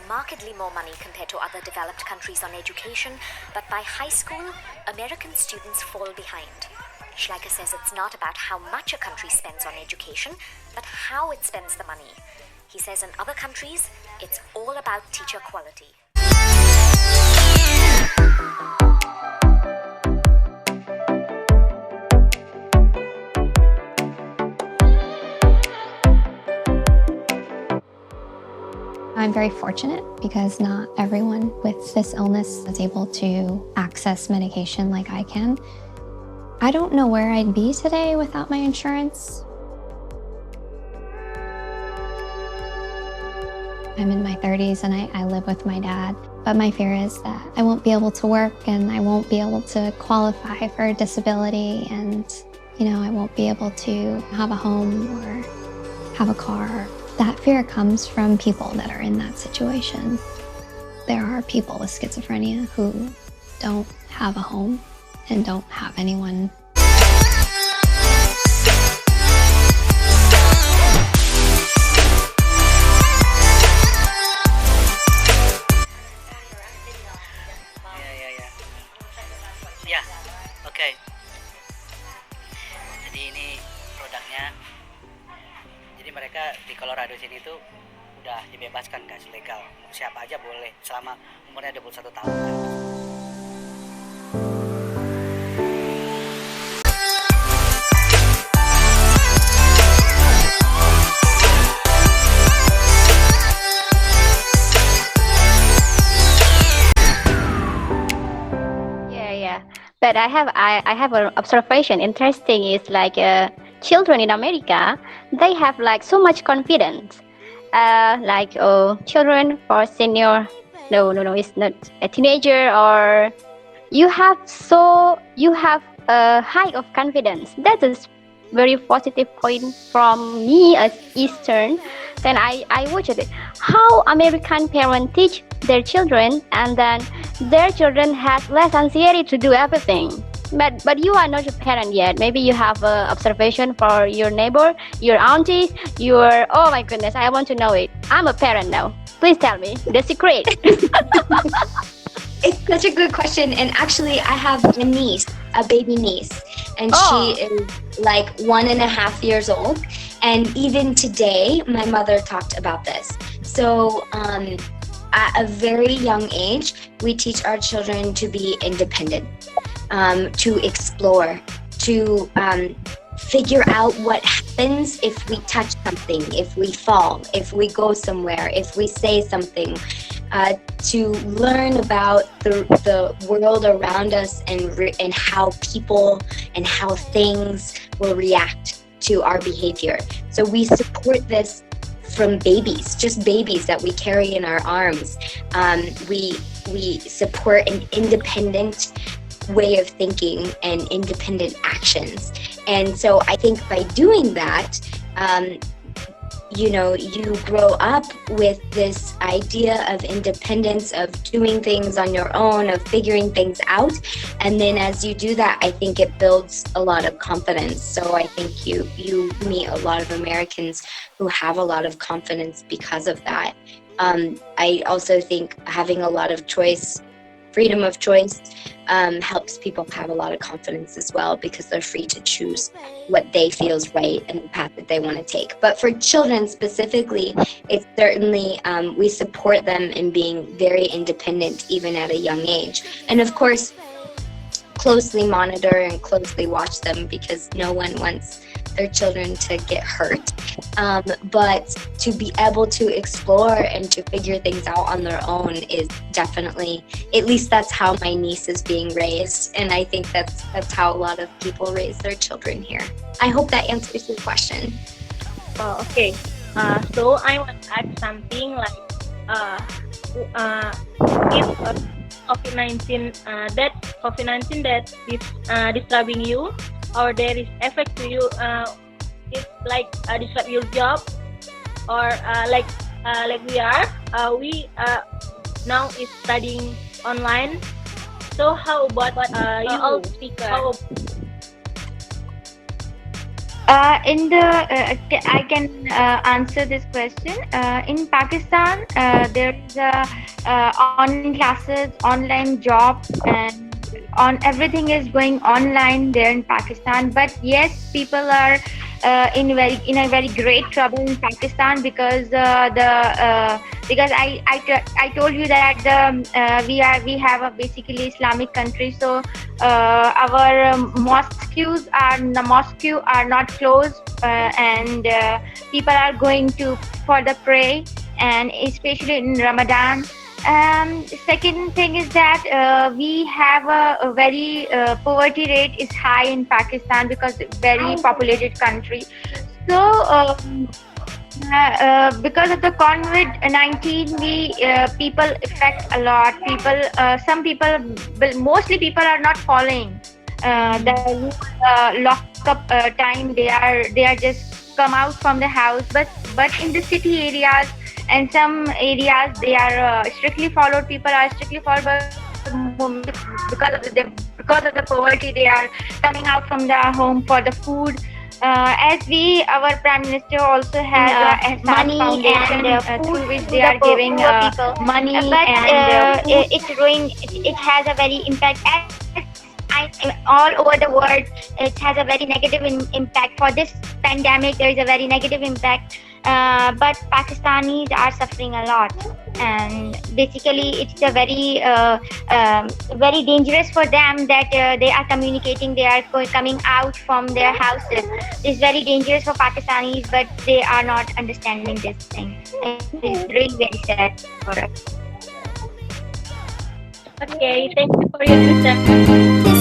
Markedly more money compared to other developed countries on education, but by high school, American students fall behind. Schleicher says it's not about how much a country spends on education, but how it spends the money. He says in other countries, it's all about teacher quality. I'm very fortunate because not everyone with this illness is able to access medication like I can. I don't know where I'd be today without my insurance. I'm in my 30s and I live with my dad, but my fear is that I won't be able to work and I won't be able to qualify for a disability and, I won't be able to have a home or have a car. That fear comes from people that are in that situation. There are people with schizophrenia who don't have a home and don't have anyone. Ya, oke. Jadi ini produknya. Jadi mereka di Colorado sini tuh udah dibebaskan guys, legal. Siapa aja boleh selama umurnya 21 tahun kan. Yeah. But I have an observation. Interesting is like children in America, they have like so much confidence. Children for senior, no, it's not a teenager, or you have a high of confidence. That is very positive point from me as Eastern. Then I watched it. How American parents teach their children, and then their children has less anxiety to do everything. But you are not a parent yet. Maybe you have an observation for your neighbor, your auntie, oh my goodness, I want to know it. I'm a parent now. Please tell me the secret. It's such a good question. And actually, I have a niece, a baby niece, and she is like 1.5 years old. And even today, my mother talked about this. So at a very young age, we teach our children to be independent. To explore, to figure out what happens if we touch something, if we fall, if we go somewhere, if we say something, to learn about the world around us and how people and how things will react to our behavior. So we support this from babies, just babies that we carry in our arms. We support an independent way of thinking and independent actions. And so I think by doing that, you grow up with this idea of independence, of doing things on your own, of figuring things out. And then as you do that, I think it builds a lot of confidence. So I think you meet a lot of Americans who have a lot of confidence because of that. I also think having a lot of choice, freedom of choice, helps people have a lot of confidence as well, because they're free to choose what they feel is right and the path that they want to take. But for children specifically, it's certainly, we support them in being very independent even at a young age. And of course, closely monitor and closely watch them, because no one wants their children to get hurt. But to be able to explore and to figure things out on their own is definitely, at least that's how my niece is being raised. And I think that's how a lot of people raise their children here. I hope that answers your question. Okay. So I want to add something like if COVID-19 that is disturbing you or there is effect to you, it's like disrupt your job or like we now is studying online. So how about you all speaker? I can answer this question. In Pakistan, there is online classes, online job, and on everything is going online there in Pakistan. But yes, people are in a very great trouble in Pakistan because because I told you that we have a basically Islamic country, so our mosques are not closed, and people are going to for the pray, and especially in Ramadan. Second thing is that we have a very poverty rate is high in Pakistan because very populated country. So because of the COVID-19, people affect a lot. Some people, but mostly people are not following the lock-up time. They are just come out from the house. But in the city areas and some areas, they are strictly followed. People are strictly followed, but because of the poverty, they are coming out from their home for the food. As our Prime Minister also has money foundation and through which they are giving money, but it has a very impact. All over the world, it has a very negative impact. For this pandemic, there is a very negative impact, but Pakistanis are suffering a lot, and basically it's a very dangerous for them that they are communicating, they are coming out from their houses. It's very dangerous for Pakistanis, but they are not understanding this thing. It's really very sad for us. Okay, thank you for your understanding.